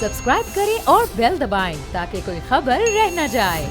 Subscribe करें और bell दबाएं ताकि कोई खबर रह न जाए।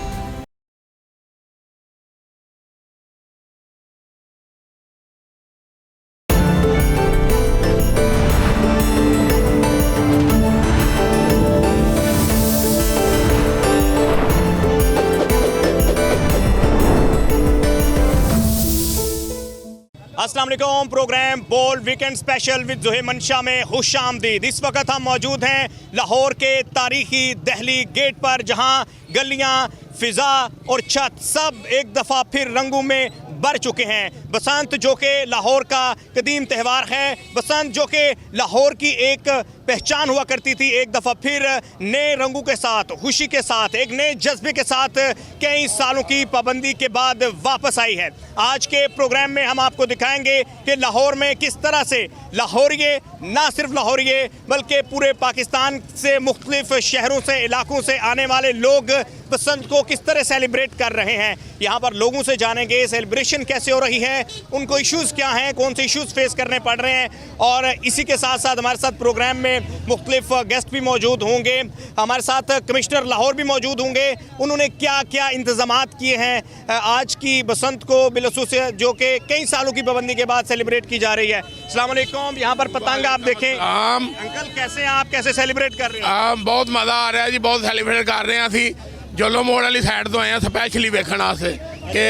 अस्सलाम वालेकुम। प्रोग्राम बोल वीकेंड स्पेशल विद ज़ोहे मंशा में खुश आमदीद। इस वक्त हम मौजूद हैं लाहौर के तारीखी दहली गेट पर, जहां गलियां, फ़िज़ा और छत सब एक दफ़ा फिर रंगों में भर चुके हैं। बसंत जो कि लाहौर का कदीम त्यौहार है, बसंत जो कि लाहौर की एक पहचान हुआ करती थी, एक दफ़ा फिर नए रंगों के साथ, खुशी के साथ, एक नए जज्बे के साथ कई सालों की पाबंदी के बाद वापस आई है। आज के प्रोग्राम में हम आपको दिखाएंगे कि लाहौर में किस तरह से लाहौरिये, ना सिर्फ लाहौरिये बल्कि पूरे पाकिस्तान से मुख्तलिफ शहरों से, इलाकों से आने वाले लोग बसंत को किस तरह सेलिब्रेट कर रहे हैं। यहाँ पर लोगों से जानेंगे सेलिब्रेशन कैसे हो रही है, उनको इश्यूज़ क्या हैं, कौन से इश्यूज़ फेस करने पड़ रहे हैं, और इसी के साथ साथ हमारे साथ प्रोग्राम में मुख्तलिफ गेस्ट भी मौजूद होंगे। हमारे साथ कमिश्नर लाहौर भी मौजूद होंगे। उन्होंने क्या क्या इंतज़ामात किए हैं आज की बसंत को बिलखसूस जो कि कई सालों की पाबंदी के बाद सेलिब्रेट की जा रही है। अस्सलाम वालेकुम। यहाँ पर पतंग आप देखें। अंकल कैसे हैं आप, कैसे सेलिब्रेट कर रहे हैं? बहुत मज़ा आ रहा है जी, बहुत सेलिब्रेट कर रहे हैं। असी जोलो मोड़ वाली साइड तो आए हैं स्पैशली वेखण वास्ते कि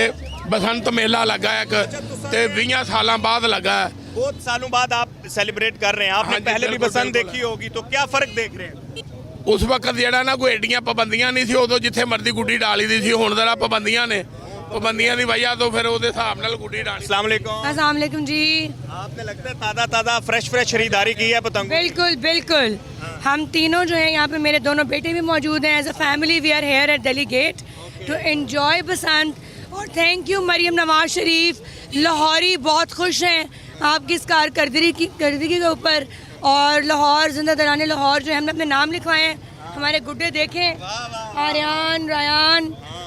बसंत मेला लगा है, 20 साल बाद लगा है। बहुत सालों बाद आप सेलिब्रेट कर रहे हैं। आपने पहले भी बसंत देखी होगी, तो क्या फ़र्क देख रहे हैं? उस वक्त ਜਿਹੜਾ ना कोई एडियां पाबंदियां नहीं सी, उदों जिथे मर्जी गुड्डी डाली दी सी। हुण जरा पाबंदियां ने, पाबंदियां की वजह तो फिर उहदे हिसाब नाल गुड्डी डाली। अस्सलाम वालेकुम। अस्सलाम वालेकुम जी। आपने लगता है ताज़ा ताज़ा फ्रेश खरीदारी की है पतंग? बिल्कुल बिल्कुल। हम तीनों जो हैं यहाँ पे, मेरे दोनों बेटे भी मौजूद हैं। As a family we are here at Delhi gate to enjoy Basant. और थैंक यू मरियम नवाज शरीफ, लाहौरी बहुत खुश हैं आपकी इस कारकर्दगी के ऊपर। और लाहौर जिंदा दराने लाहौर जो है, हमने अपने नाम लिखवाए हैं। हमारे गुड्डे देखें, आर्यान, रायान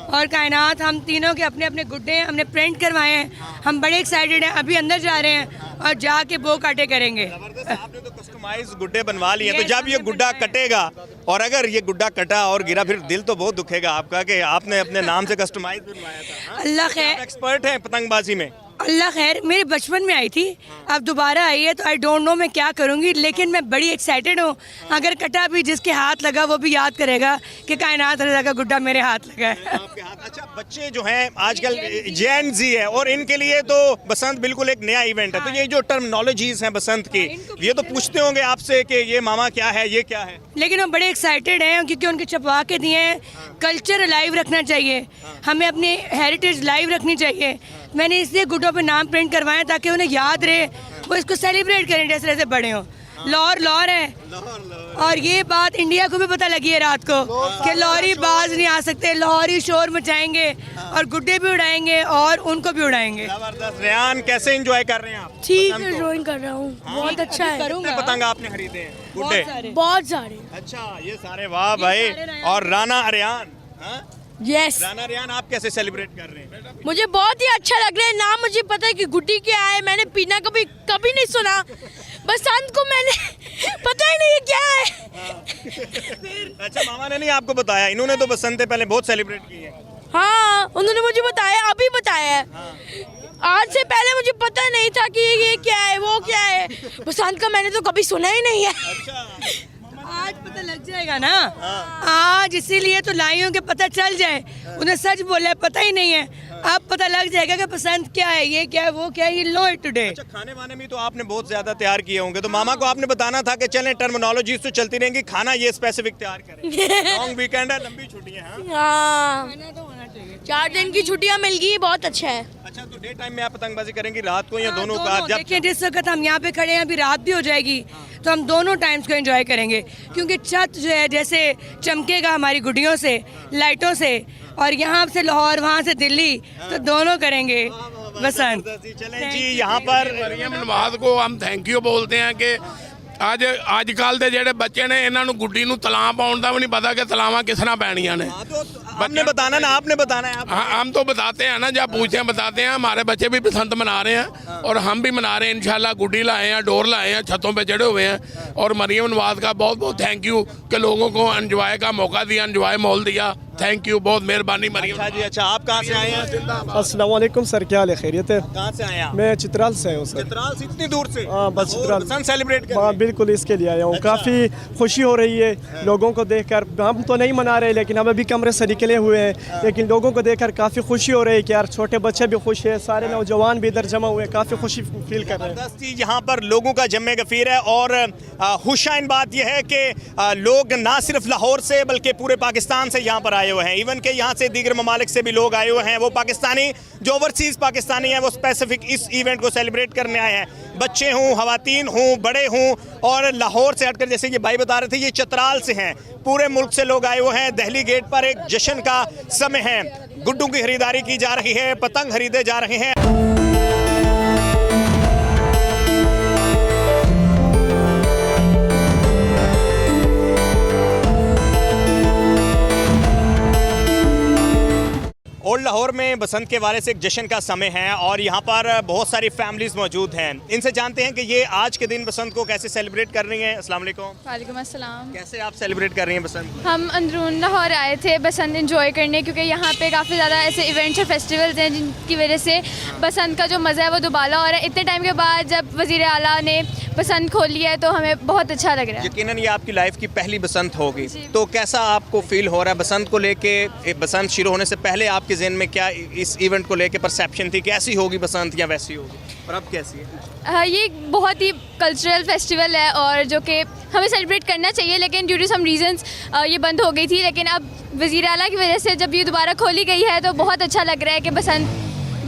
और कायनात, हम तीनों के अपने अपने गुड्डे हैं, हमने प्रिंट करवाए हैं। हम बड़े एक्साइटेड हैं, अभी अंदर जा रहे हैं और जाके बो काटे करेंगे। आपने तो कस्टमाइज गुड्डे बनवा लिए, तो जब ये गुड्डा कटेगा और अगर ये गुड्डा कटा और गिरा, फिर दिल तो बहुत दुखेगा आपका कि आपने अपने नाम से कस्टमाइज बनवाया था। अल्लाह खैर, एक्सपर्ट हैं पतंगबाजी में। अल्लाह खैर, मेरे बचपन में आई थी, अब दोबारा आई है, तो आई डोंट नो मैं क्या करूँगी, लेकिन मैं बड़ी एक्साइटेड हूँ। अगर कटा भी, जिसके हाथ लगा वो भी याद करेगा कि कायनात रज़ा का गुड्डा मेरे हाथ लगा है। आपके हाथ। अच्छा, बच्चे जो हैं आजकल जेन जी है, और इनके लिए तो बसंत बिल्कुल एक नया इवेंट है। तो ये जो टर्मिनोलॉजीज हैं बसंत की, ये तो पूछते होंगे आपसे कि ये मामा क्या है, ये क्या है, लेकिन वो बड़े एक्साइटेड हैं क्योंकि उनके छपवा के दिए हैं। कल्चर लाइव रखना चाहिए, हमें अपनी हेरिटेज लाइव रखनी चाहिए। मैंने इसलिए गुड्डों पे नाम प्रिंट करवाया ताकि उन्हें याद रहे, वो इसको सेलिब्रेट करें जैसे जैसे बड़े हों। लाहौर लाहौर है, और ये बात इंडिया को भी पता लगी है रात को कि लाहौरी बाज नहीं आ सकते, लाहौरी शोर मचाएंगे और गुड्डे भी उड़ाएंगे और उनको भी उड़ाएंगे। जबरदस्त। रेहान, कैसे एंजॉय कर रहे हैं आप? ठीक है, ड्राइंग कर रहा हूँ, बहुत अच्छा है। कितने पतंग आपने खरीदे हैं? गुड्डे बहुत सारे। अच्छा, ये सारे, वाह भाई। और राना अरियान, यस, राना अरियान, आप कैसे सेलिब्रेट कर रहे हैं? मुझे बहुत ही अच्छा लग रहा है। ना मुझे पता है कि गुड्डी क्या है, मैंने पीना कभी नहीं सुना। बसंत को मैंने पता ही नहीं है क्या है। अच्छा, मामा ने नहीं आपको बताया? इन्होंने तो बसंत पहले बहुत सेलिब्रेट की है। हाँ, उन्होंने मुझे बताया, अभी बताया है। आज से पहले मुझे पता नहीं था कि ये क्या है, वो क्या है। बसंत का मैंने तो कभी सुना ही नहीं है। अच्छा, आज पता लग जाएगा ना। आज इसीलिए तो लाई हूँ कि पता चल जाए। उन्हें सच बोला, पता ही नहीं है, अब पता लग जाएगा कि पसंद क्या है, ये क्या है, वो क्या है। You know it today. अच्छा, खाने वाने में तो आपने बहुत ज्यादा तैयार किए होंगे, तो मामा को आपने बताना था कि चलें टर्मिनोलॉजीज तो चलती रहेंगी, खाना ये स्पेसिफिक तैयार करें। लॉन्ग वीकेंड है, लंबी छुट्टियां हैं। हाँ, 4 दिन की छुट्टियाँ मिल गई, बहुत अच्छा है। अच्छा, तो डे टाइम में आप पतंगबाजी करेंगी, रात को या दोनों का? जब देखिए, जिस वक्त हम यहाँ पे खड़े हैं, अभी रात भी हो जाएगी, तो हम दोनों टाइम्स को एंजॉय करेंगे, क्योंकि छत जो है जैसे चमकेगा हमारी गुड्डियों से, लाइटों से, और यहाँ से लाहौर, वहाँ से दिल्ली, तो दोनों करेंगे बसंत। चलें जी, यहाँ पर मरियम नवाज को हम थैंक यू बोलते हैं कि ਅੱਜ ਕੱਲ ਦੇ ਜਿਹੜੇ ਬੱਚੇ ਨੇ ਇਹਨਾਂ ਨੂੰ ਗੁੱਡੀ ਨੂੰ ਤਲਾਂ ਪਾਉਣ ਦਾ ਵੀ ਨਹੀਂ ਪਤਾ ਕਿ ਤਲਾਵਾਂ ਕਿਸ ਤਰ੍ਹਾਂ ਪੈਣੀਆਂ ਨੇ। आपने बताना ना, आपने बताना है आप। हाँ, हम तो बताते हैं ना, जब पूछते हैं बताते हैं। हमारे बच्चे भी बसंत मना रहे हैं और हम भी मना रहे हैं इंशाल्लाह। गुड्डी लाए हैं, डोर लाए हैं, छतों पे चढ़े हुए हैं। और मरियम नवाज का बहुत बहुत थैंक यू कि लोगों को एंजॉय का मौका दिया, एंजॉय माहौल दिया। थैंक यू, बहुत मेहरबानी मरियम। अच्छा जी, अच्छा आप कहाँ से आए हैं? अस्सलाम वालेकुम सर, क्या हाल है? खैरियत है? कहाँ से आए हैं आप? मैं चित्राल से हूँ सर। चित्राल से इतनी दूर से? हाँ, बस और चित्राल। बसंत सेलिब्रेट कर रहे हाँ हैं? बिल्कुल, इसके लिए आया हूँ। अच्छा। काफ़ी खुशी हो रही है लोगों को देखकर। हम तो नहीं मना रहे, लेकिन हम अभी कमरे से निकले हुए हैं, लेकिन लोगों को देखकर काफ़ी खुशी हो रही है कि यार छोटे बच्चे भी खुश है, सारे नौजवान भी इधर जमा हुए हैं, काफ़ी खुशी फील कर रहे हैं। जबरदस्त चीज़ यहाँ पर लोगों का जम्मे गफीर है। और खुशाइन बात यह है कि लोग ना सिर्फ लाहौर से बल्कि पूरे पाकिस्तान से यहाँ पर आए हुए हैं। इवन के यहाँ से दीगर ममालिक से भी लोग आए हुए हैं। वो पाकिस्तानी जो ओवरसीज़ पाकिस्तानी हैं वो स्पेसिफिक इस इवेंट को सेलिब्रेट करने आए हैं। बच्चे हों, ख़वातीन हों, बड़े हों। और लाहौर से हटकर, जैसे ये भाई बता रहे थे, ये चित्राल से हैं। पूरे मुल्क से लोग आए हुए हैं। दिल्ली गेट पर एक जश्न का समय है। गुड्डों की खरीदारी की जा रही है, पतंग खरीदे जा रहे हैं। ओल्ड लाहौर में बसंत के हवाले से एक जश्न का समय है और यहाँ पर बहुत सारी फैमिलीज मौजूद हैं। इनसे जानते हैं कि ये आज के दिन बसंत को कैसे सेलिब्रेट कर रही हैं। अस्सलाम वालेकुम। वालेकुम अस्सलाम। कैसे आप सेलिब्रेट कर रही हैं बसंत? हम अंदरून लाहौर आए थे बसंत एंजॉय करने, क्योंकि यहाँ पे काफ़ी ज़्यादा ऐसे इवेंट्स और फेस्टिवल्स हैं जिनकी वजह से बसंत का जो मज़ा है वो दुबाला हो रहा है। इतने टाइम के बाद जब वज़ीर आला ने बसंत खोली है तो हमें बहुत अच्छा लग रहा है। यकीनन ये आपकी लाइफ की पहली बसंत होगी, तो कैसा आपको फील हो रहा है बसंत को लेके? बसंत शुरू होने से पहले आपके ज़हन में क्या इस इवेंट को लेके परसेप्शन थी? कैसी होगी बसंत या वैसी होगी, और अब कैसी है? ये एक बहुत ही कल्चरल फेस्टिवल है और जो कि हमें सेलिब्रेट करना चाहिए, लेकिन ड्यू टू सम रीजंस ये बंद हो गई थी। लेकिन अब वज़ीर आला की वजह से जब ये दोबारा खोली गई है तो बहुत अच्छा लग रहा है कि बसंत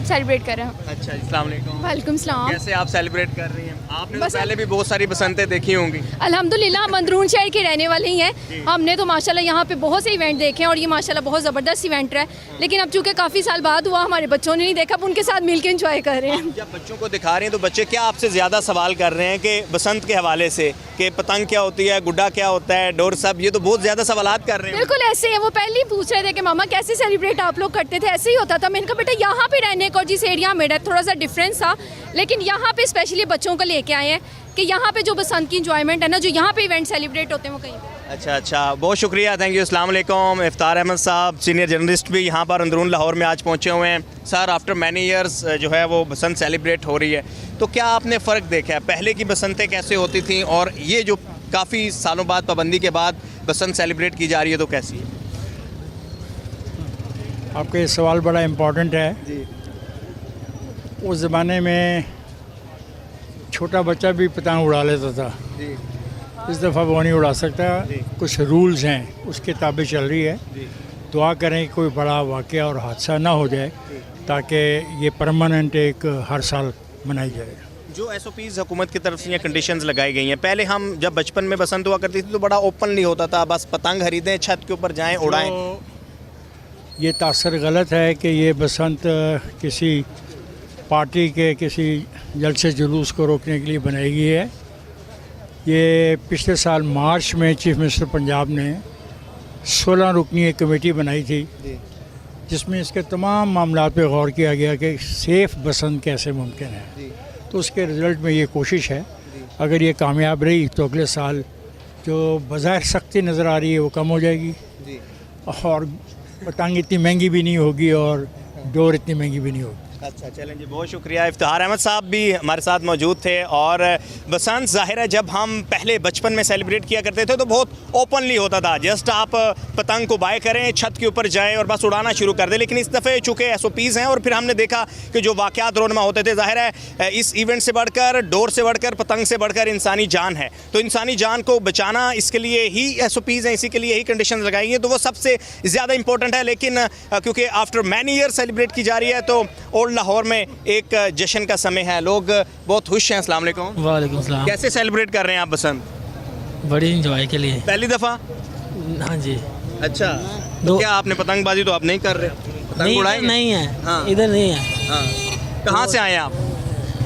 सेलिब्रेट कर रहे हैं। अच्छा, अस्सलाम वालेकुम। वालेकुम सलाम। कैसे आप सेलिब्रेट कर रही हैं? आपने तो पहले भी बहुत सारी बसंतें देखी होंगी। अल्हम्दुलिल्लाह हम अंदरून शहर के रहने वाले ही हैं। हमने तो माशाल्लाह यहाँ पे बहुत से इवेंट देखे हैं और ये माशाल्लाह बहुत ज़बरदस्त इवेंट है। लेकिन अब चूँकि काफ़ी साल बाद हुआ, हमारे बच्चों ने नहीं देखा, अब उनके साथ मिल के इंजॉय कर रहे हैं। जब बच्चों को दिखा रहे हैं तो बच्चे क्या आपसे ज़्यादा सवाल कर रहे हैं कि बसंत के हवाले से कि पतंग क्या होती है, गुड्डा क्या होता है, डोर सब, ये तो बहुत ज़्यादा सवालात कर रहे हैं। बिल्कुल ऐसे है, वो पहले ही पूछ रहे थे कि मामा कैसे सेलिब्रेट आप लोग करते थे? ऐसे ही होता था। मैंने कहा बेटा यहाँ पे रहने को जिस एरिया में थोड़ा सा डिफरेंस था, लेकिन यहाँ पे स्पेशली बच्चों को लेके आए हैं कि यहाँ पे जो बसंत की इंजॉयमेंट है ना, जो यहाँ पे इवेंट सेलिब्रेट होते हैं वो कहीं पे। अच्छा अच्छा, बहुत शुक्रिया, थैंक यू। अस्सलाम वालेकुम। इफ्तार अहमद साहब सीनियर जर्नलिस्ट भी यहाँ पर अंदरून लाहौर में आज पहुँचे हुए हैं। सर, आफ्टर मैनी ईयर्स जो है वो बसंत सेलिब्रेट हो रही है, तो क्या आपने फ़र्क देखा है? पहले की बसंतें कैसे होती थी और ये जो काफ़ी सालों बाद पाबंदी के बाद बसंत सेलिब्रेट की जा रही है तो कैसी है? आपका ये सवाल बड़ा इम्पोर्टेंट है जी। उस ज़माने में छोटा बच्चा भी पतंग उड़ा लेता था, जी इस दफ़ा वो नहीं उड़ा सकता। कुछ रूल्स हैं, उसके ताबे चल रही है। दुआ करें कि कोई बड़ा वाक़या और हादसा ना हो जाए, ताकि ये परमानेंट एक हर साल मनाई जाए। जो SOPs हुकूमत की तरफ से ये कंडीशंस लगाई गई हैं, पहले हम जब बचपन में बसंत हुआ करती थी तो बड़ा ओपनली होता था, बस पतंग खरीदें, छत के ऊपर जाएं, उड़ाएं। तो ये तासर गलत है कि ये बसंत किसी पार्टी के किसी जलसे जुलूस को रोकने के लिए बनाई गई है। ये पिछले साल मार्च में चीफ मिनिस्टर पंजाब ने 16 रुकनी एक कमेटी बनाई थी, जिसमें इसके तमाम मामला पे गौर किया गया कि सेफ़ बसंत कैसे मुमकिन है। तो उसके रिज़ल्ट में ये कोशिश है, अगर ये कामयाब रही तो अगले साल जो बज़ाहिर सख्ती नज़र आ रही है वो कम हो जाएगी और पतंग इतनी महंगी भी नहीं होगी और डोर इतनी महंगी भी नहीं होगी। अच्छा, चलें जी, बहुत शुक्रिया। इफ्तिखार अहमद साहब भी हमारे साथ मौजूद थे। और बसंत ज़ाहिर है जब हम पहले बचपन में सेलिब्रेट किया करते थे तो बहुत ओपनली होता था, जस्ट आप पतंग को बाय करें, छत के ऊपर जाएं और बस उड़ाना शुरू कर दें। लेकिन इस दफ़े चूँकि SOPs हैं और फिर हमने देखा कि जो वाक़यात रोनमा होते थे, ज़ाहिर है इस इवेंट से बढ़कर, डोर से बढ़कर, पतंग से बढ़कर इंसानी जान है। तो इंसानी जान को बचाना, इसके लिए ही SOPs हैं, इसी के लिए ही कंडीशन लगाई हैं, तो वो सबसे ज़्यादा इंपॉर्टेंट है। लेकिन क्योंकि आफ्टर मैनी ईयर सेलिब्रेट की जा रही है तो ओल्ड लाहौर में एक जश्न का समय है, लोग बहुत खुश हैं। अस्सलाम वालेकुम। वालेकुम सलाम। कैसे सेलिब्रेट कर रहे हैं आप बसंत? बड़ी इंजॉय के लिए। पहली दफ़ा? हाँ जी। अच्छा, तो क्या आपने पतंगबाजी तो आप नहीं कर रहे? पतंग उड़ाएंगे? नहीं है। हाँ। इधर नहीं है। हाँ। कहाँ से आए आप?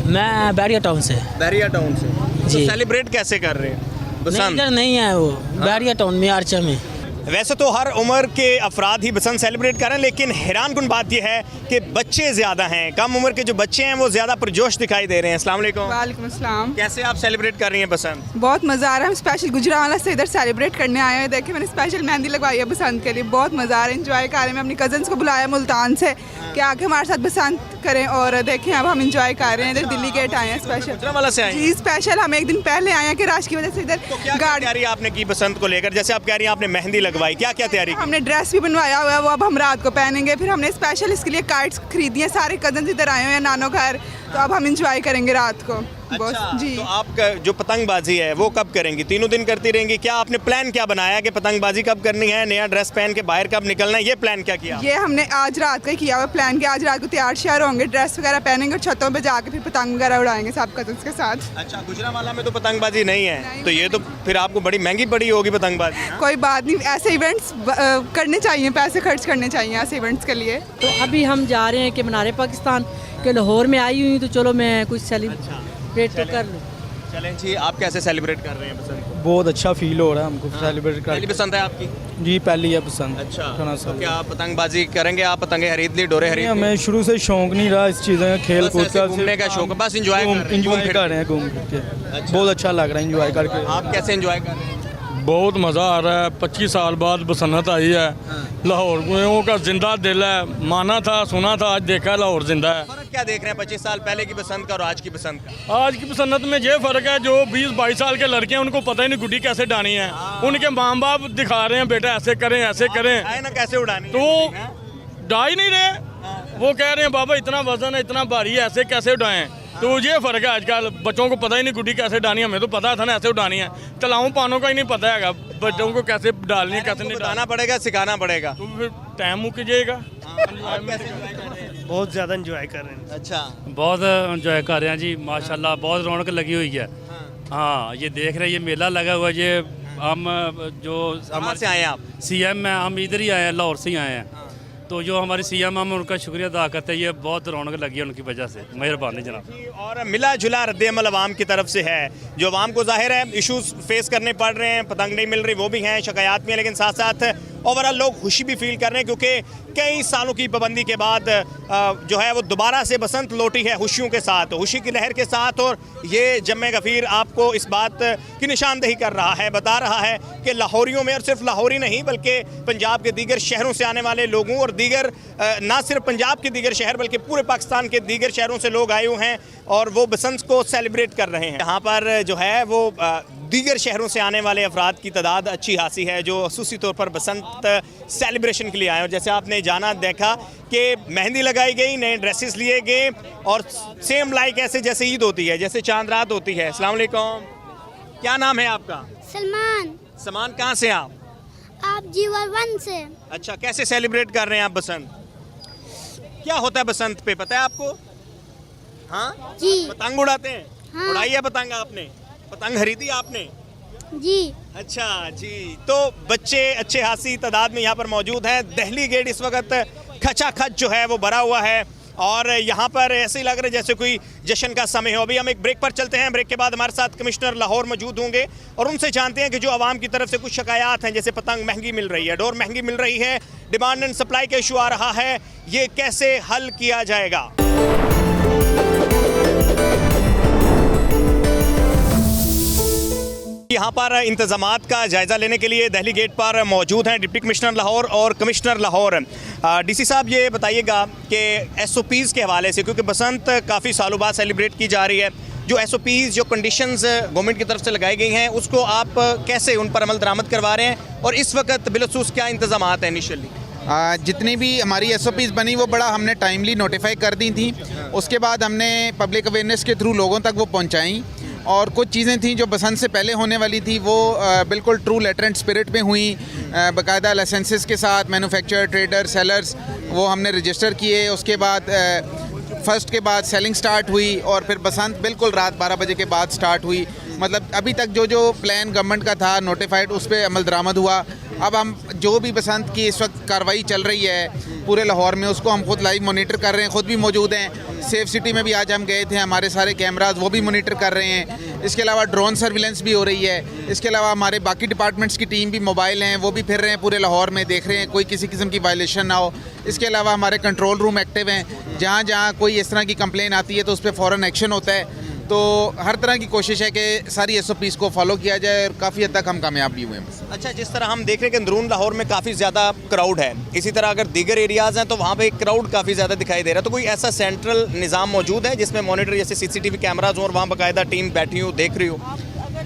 मैं बैरिया टाउन से। बैरिया टाउन से। जी। सेलिब्रेट कैसे कर रहे हैं नहीं, बसंत? इधर नहीं है वो, बैरिया टाउन में, आर्चा में। वैसे तो हर उम्र के अफराद ही बसंत सेलिब्रेट करें, लेकिन हैरानकुन बात यह है कि बच्चे ज़्यादा हैं। कम उम्र के जो बच्चे हैं वो ज़्यादा पुरजोश दिखाई दे रहे हैं। अस्सलाम वालेकुम। वालेकुम अस्सलाम। कैसे आप सेलिब्रेट कर रही हैं बसंत? बहुत मज़ा आ रहा है। हम स्पेशल गुजरावाला से इधर सेलिब्रेट करने आए हैं। देखिए मैंने स्पेशल मेहंदी लगवाई है बसंत के लिए। बहुत मज़ा आ रहा है, इंजॉय कर रहे हैं। मैं अपनी कज़न्स को बुलाया मुल्तान से कि आके हमारे साथ बसंत करें, और देखें अब हम इंजॉय कर रहे हैं। इधर दिल्ली गेट आए हैं स्पेशल। गुजरावाला से आए हैं? जी स्पेशल। हम एक दिन पहले आए हैं कि राश की वजह से इधर क्या गाड़ी। तैयारी आपने की बसंत को लेकर? जैसे आप कह रही हैं आपने मेहंदी लगवाई, क्या क्या तैयारी? हमने ड्रेस भी बनवाया हुआ है, वो अब हम रात को पहनेंगे। फिर हमने स्पेशल इसके लिए कार्ड्स खरीदी हैं। सारे कज़न्स इधर आए हुए हैं नानो घर, तो अब हम इंजॉय करेंगे रात को। अच्छा, जी। तो आप जो पतंगबाजी है वो कब करेंगी? तीनों दिन करती रहेंगी? क्या आपने प्लान क्या बनाया कि पतंगबाजी कब करनी है, नया ड्रेस पहन के बाहर कब निकलना है, ये प्लान क्या किया? ये हमने आज रात का ही किया हुआ प्लान कि आज रात को तैयार श्यार होंगे, ड्रेस वगैरह पहनेंगे और छतों पे जाके फिर पतंग वगैरह उड़ाएंगे सब कज़न्स के साथ। अच्छा, गुजरावाला में तो पतंगबाजी नहीं है, तो ये तो फिर आपको बड़ी महंगी पड़ी होगी पतंगबाजी। कोई बात नहीं, ऐसे इवेंट्स करने चाहिए, पैसे खर्च करने चाहिए ऐसे इवेंट्स के लिए। तो अभी हम जा रहे हैं कि मनारे पाकिस्तान के लाहौर में आई हुई, तो चलो मैं कुछ सेलिब्रेट तो कर लूँ। चलें जी, आप कैसे सेलिब्रेट कर रहे हैं बसंत को? बहुत अच्छा फील हो रहा है हमको सेलिब्रेट पहली पसंद है आपकी? जी पहली है पसंद। अच्छा, खाना तो क्या आप पतंगबाजी करेंगे? आप पतंगे खरीद ली, डोरे खरीद ली? हमें शुरू से शौक नहीं रहा इस चीज़ों का, खेल कूद का, घूमने का शौक है, बस इंजॉय कर रहे हैं घूम फिर के। बहुत अच्छा लग रहा है इंजॉय करके। आप कैसे इंजॉय कर रहे हैं? बहुत मज़ा आ रहा है। 25 साल बाद बसंत आई है। लाहौर का जिंदा दिल है, माना था सुना था, आज देखा लाहौर जिंदा है। फर्क क्या देख रहे हैं 25 साल पहले की बसंत का और आज की बसंत का? आज की बसंत में ये फ़र्क है, जो 20-22 साल के लड़के हैं उनको पता ही नहीं गुड्डी कैसे डानी है। उनके माँ बाप दिखा रहे हैं बेटा ऐसे करें ऐसे करें, आए ना कैसे उड़ानी है? तो डा ही नहीं रहे। वो कह रहे हैं बाबा इतना वजन है, इतना भारी है, ऐसे कैसे उड़ाएं। तो ये फ़र्क है, आजकल बच्चों को पता ही नहीं गुड्डी कैसे डानी है। हमें तो पता था ना ऐसे उड़ानी है, तलाऊ पानों का ही नहीं पता है बच्चों को कैसे डालनी है, कैसे नहीं बताना पड़ेगा, सिखाना पड़ेगा। तो फिर टाइम मुक जाएगा। बहुत ज़्यादा इंजॉय कर रहे हैं। अच्छा, बहुत इंजॉय कर रहे हैं जी, माशाल्लाह बहुत रौनक लगी हुई है। हाँ, ये देख रहे हैं, ये मेला लगा हुआ है। ये हम जो कहाँ से आए हैं आप? CM है, हम इधर ही आए हैं, लाहौर से ही आए हैं। तो जो हमारे CM हम उनका शुक्रिया अदा करते हैं, ये बहुत रौनक लगी है उनकी वजह से। मेहरबानी जनाब। और मिला जुला रद्द-ए-अमल अवाम की तरफ से है, जो अवाम को जाहिर है इश्यूज फेस करने पड़ रहे हैं, पतंग नहीं मिल रही वो भी हैं, शिकायत भी हैं, लेकिन साथ साथ ओवरऑल लोग खुशी भी फील कर रहे हैं, क्योंकि कई सालों की पाबंदी के बाद जो है वो दोबारा से बसंत लौटी है खुशियों के साथ, खुशी की लहर के साथ। और ये जम्मे गफ़ीर आपको इस बात की निशानदेही कर रहा है, बता रहा है कि लाहौरियों में, और सिर्फ लाहौरी नहीं बल्कि पंजाब के दीगर शहरों से आने वाले लोगों और दीगर ना सिर्फ पंजाब के दीगर शहर बल्कि पूरे पाकिस्तान के दीगर शहरों से लोग आए हुए हैं और वो बसंत को सेलिब्रेट कर रहे हैं। यहाँ पर जो है वो दीगर शहरों से आने वाले अफराद की तादाद अच्छी खासी है जो खसूसी तौर पर बसंत सेलिब्रेशन के लिए आए। और जैसे आपने जाना देखा कि मेहंदी लगाई गई, नए ड्रेसेस लिए गए, और सेम लाइक ऐसे जैसे ईद होती है, जैसे चांद रात होती है। अस्सलाम वालेकुम, क्या नाम है आपका? सलमान। सलमान, कहाँ से आप? जीवन से। अच्छा, कैसे सेलिब्रेट कर रहे हैं आप बसंत? क्या होता है बसंत पे, पता है आपको? हाँ जी। पतंग उड़ाते हैं? हाँ। उड़ाई है पतंग आपने? पतंग खरीदी आपने? जी। अच्छा जी, तो बच्चे अच्छे खासी तादाद में यहाँ पर मौजूद हैं। दिल्ली गेट इस वक्त खचाखच जो है वो भरा हुआ है और यहाँ पर ऐसे ही लग रहा है जैसे कोई जश्न का समय हो। अभी हम एक ब्रेक पर चलते हैं, ब्रेक के बाद हमारे साथ कमिश्नर लाहौर मौजूद होंगे और उनसे जानते हैं कि जो आवाम की तरफ से कुछ शिकायत हैं, जैसे पतंग महंगी मिल रही है, डोर महंगी मिल रही है, डिमांड एंड सप्लाई का इशू आ रहा है, ये कैसे हल किया जाएगा। यहाँ पर इंतजामात का जायज़ा लेने के लिए दिल्ली गेट पर मौजूद हैं डिप्टी कमिश्नर लाहौर और कमिश्नर लाहौर। डीसी साहब, ये बताइएगा कि SOPs के हवाले से, क्योंकि बसंत काफ़ी सालों बाद सेलिब्रेट की जा रही है, जो SOPs जो कंडीशंस गवर्नमेंट की तरफ से लगाई गई हैं उसको आप कैसे उन पर अमल दरामद करवा रहे हैं और इस वक्त बिलखसूस क्या इंतजामात हैं? इनिशियली जितनी भी हमारी SOPs बनी वो बड़ा हमने टाइमली नोटिफाई कर दी थी, उसके बाद हमने पब्लिक अवेयरनेस के थ्रू लोगों तक वो पहुँचाई और कुछ चीज़ें थी जो बसंत से पहले होने वाली थी वो बिल्कुल ट्रू लेटर एंड स्पिरिट में हुई, बाकायदा लाइसेंसेस के साथ मैन्युफैक्चरर, ट्रेडर, सेलर्स वो हमने रजिस्टर किए। उसके बाद फर्स्ट के बाद सेलिंग स्टार्ट हुई और फिर बसंत बिल्कुल रात 12 बजे के बाद स्टार्ट हुई। मतलब अभी तक जो प्लान गवर्नमेंट का था नोटिफाइड उस पर अमल दरामद हुआ। अब हम जो भी बसंत की इस वक्त कार्रवाई चल रही है पूरे लाहौर में, उसको हम खुद लाइव मॉनिटर कर रहे हैं, खुद भी मौजूद हैं। सेफ सिटी में भी आज हम गए थे, हमारे सारे कैमराज वो भी मॉनिटर कर रहे हैं। इसके अलावा ड्रोन सर्विलेंस भी हो रही है। इसके अलावा हमारे बाकी डिपार्टमेंट्स की टीम भी मोबाइल हैं, वो भी फिर रहे हैं पूरे लाहौर में, देख रहे हैं कोई किसी किस्म की वायलेशन ना हो। इसके अलावा हमारे कंट्रोल रूम एक्टिव हैं, जहाँ जहाँ कोई इस तरह की कंप्लेन आती है तो उस पर फ़ौरन एक्शन होता है। तो हर तरह की कोशिश है कि सारी SOPs को फॉलो किया जाए और काफ़ी हद तक हम कामयाब भी हुए हैं। अच्छा, जिस तरह हम देख रहे हैं कि अंदरून लाहौर में काफ़ी ज़्यादा क्राउड है, इसी तरह अगर दीगर एरियाज़ हैं तो वहाँ पे क्राउड काफ़ी ज़्यादा दिखाई दे रहा है, तो कोई ऐसा सेंट्रल निज़ाम मौजूद है जिसमें मॉनिटर जैसे CCTV कैमराज हों और वहाँ बाकायदा टीम बैठी हो देख रही हो?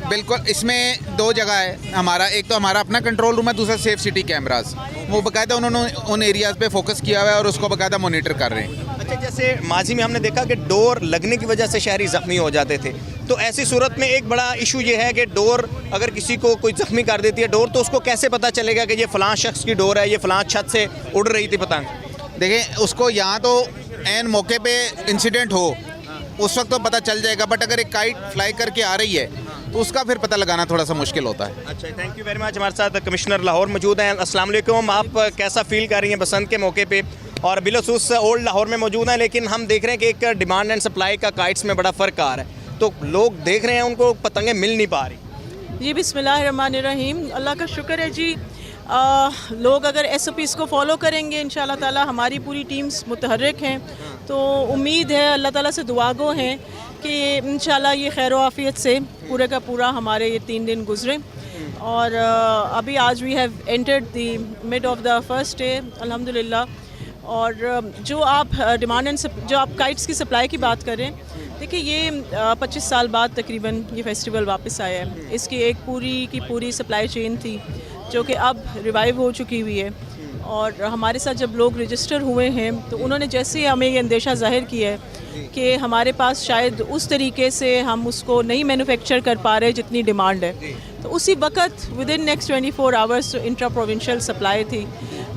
बिल्कुल, इसमें 2 जगह है हमारा, एक तो हमारा अपना कंट्रोल रूम है, दूसरा सेफ सिटी कैमराज, वो बाकायदा उन्होंने उन एरियाज़ पे फोकस किया हुआ है और उसको बाकायदा मॉनिटर कर रहे हैं। अच्छा, जैसे माजी में हमने देखा कि डोर लगने की वजह से शहरी ज़ख्मी हो जाते थे, तो ऐसी सूरत में एक बड़ा इशू ये है कि डोर अगर किसी को कोई ज़ख्मी कर देती है डोर, तो उसको कैसे पता चलेगा कि ये फ़लाँ शख्स की डोर है, ये फ़लाँ छत से उड़ रही थी पतंग? देखें, उसको यहाँ तो ऐन मौके पे इंसिडेंट हो उस वक्त तो पता चल जाएगा, बट अगर एक काइट फ्लाई करके आ रही है तो उसका फिर पता लगाना थोड़ा सा मुश्किल होता है। अच्छा, थैंक यू वेरी मच। हमारे साथ कमिश्नर लाहौर मौजूद हैं। अस्सलाम वालेकुम, आप कैसा फील कर रही हैं बसंत के मौके पे? और बिलखसूस ओल्ड लाहौर में मौजूद हैं, लेकिन हम देख रहे हैं कि एक डिमांड एंड सप्लाई का काइट्स में बड़ा फ़र्क आ रहा है, तो लोग देख रहे हैं उनको पतंगें मिल नहीं पा रही। जी बिस्मिल्लाहिर्रहमानिर्रहीम, अल्लाह का शुक्र है जी। लोग अगर SOPs को फॉलो करेंगे इंशाल्लाह ताला, हमारी पूरी टीम्स मुतहर्रिक हैं, तो उम्मीद है अल्लाह ताला से दुआ गो हैं कि इंशाल्लाह ये खैर आफियत से पूरे का पूरा हमारे ये 3 दिन गुजरे। और अभी आज we have entered the mid of the first day अल्हम्दुलिल्लाह। और जो आप डिमांड एंड जो आप काइट्स की सप्लाई की बात कर रहे हैं, देखिए ये 25 साल बाद तकरीबन ये फेस्टिवल वापस आया है। इसकी एक पूरी की पूरी सप्लाई चेन थी जो कि अब रिवाइव हो चुकी हुई है। और हमारे साथ जब लोग रजिस्टर हुए हैं तो उन्होंने जैसे हमें ये अंदेशा ज़ाहिर किया है कि हमारे पास शायद उस तरीके से हम उसको नहीं मैन्युफैक्चर कर पा रहे जितनी डिमांड है, तो उसी वक्त विद इन नेक्स्ट 24 आवर्स जो इंट्रा प्रोविंशियल सप्लाई थी,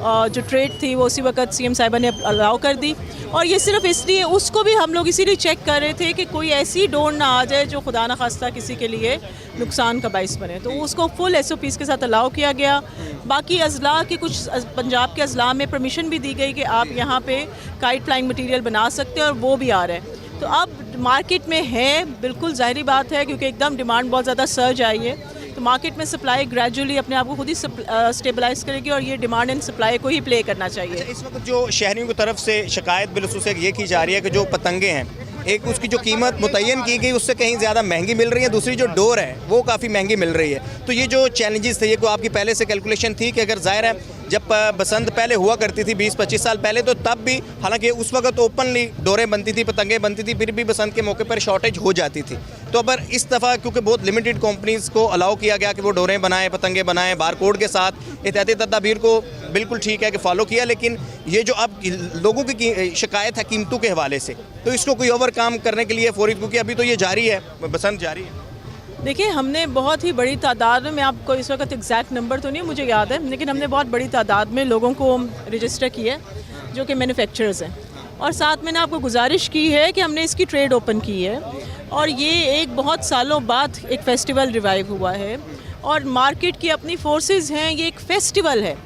जो ट्रेड थी, वो उसी वक्त CM साहिबा ने अलाउ कर दी। और ये सिर्फ इसलिए, उसको भी हम लोग इसीलिए चेक कर रहे थे कि कोई ऐसी डोर ना आ जाए जो खुदा न खास्ता किसी के लिए नुकसान का बाइस बने, तो उसको फुल SOPs के साथ अलाउ किया गया। बाकी अजला के कुछ पंजाब के अजला में परमिशन भी दी गई कि आप यहाँ पे काइट फ्लाइंग मटीरियल बना सकते हैं, और वो भी आ रहा है। तो अब मार्केट में है, बिल्कुल ज़ाहिरी बात है, क्योंकि एकदम डिमांड बहुत ज़्यादा सर्ज आई है, तो मार्केट में सप्लाई ग्रेजुअली अपने आप को खुद ही स्टेबलाइज करेगी, और ये डिमांड एंड सप्लाई को ही प्ले करना चाहिए। अच्छा, इस वक्त जो शहरियों की तरफ से शिकायत बिलखसूस ये की जा रही है कि जो पतंगे हैं, एक उसकी जो कीमत मुतय्यन की गई उससे कहीं ज़्यादा महंगी मिल रही है, दूसरी जो डोर है वो काफ़ी महंगी मिल रही है, तो ये जो चैलेंजेस थे, ये को आपकी पहले से कैलकुलेशन थी कि अगर ज़ाहिर है जब बसंत पहले हुआ करती थी 20-25 साल पहले, तो तब भी हालांकि उस वक्त ओपनली डोरें बनती थी, पतंगें बनती थी, फिर भी बसंत के मौके पर शॉर्टेज हो जाती थी। तो अब इस दफ़ा क्योंकि बहुत लिमिटेड कंपनीज़ को अलाउ किया गया कि वो डोरें बनाएं, पतंगे बनाएं बारकोड के साथ, एहतियाती तदाबीर को बिल्कुल ठीक है कि फॉलो किया, लेकिन ये जो अब लोगों की शिकायत है कीमतों के हवाले से, तो इसको कोई ओवरकम करने के लिए फौरी, क्योंकि अभी तो ये जारी है, बसंत जारी है। देखिए, हमने बहुत ही बड़ी तादाद में, मैं आपको इस वक्त एग्जैक्ट नंबर तो नहीं मुझे याद है, लेकिन हमने बहुत बड़ी तादाद में लोगों को रजिस्टर किया है जो कि मैन्युफैक्चरर्स हैं, और साथ में आपको गुजारिश की है कि हमने इसकी ट्रेड ओपन की है। और ये एक बहुत सालों बाद एक फ़ेस्टिवल रिवाइव हुआ है, और मार्केट की अपनी फोर्सेस हैं, ये एक फ़ेस्टिवल है,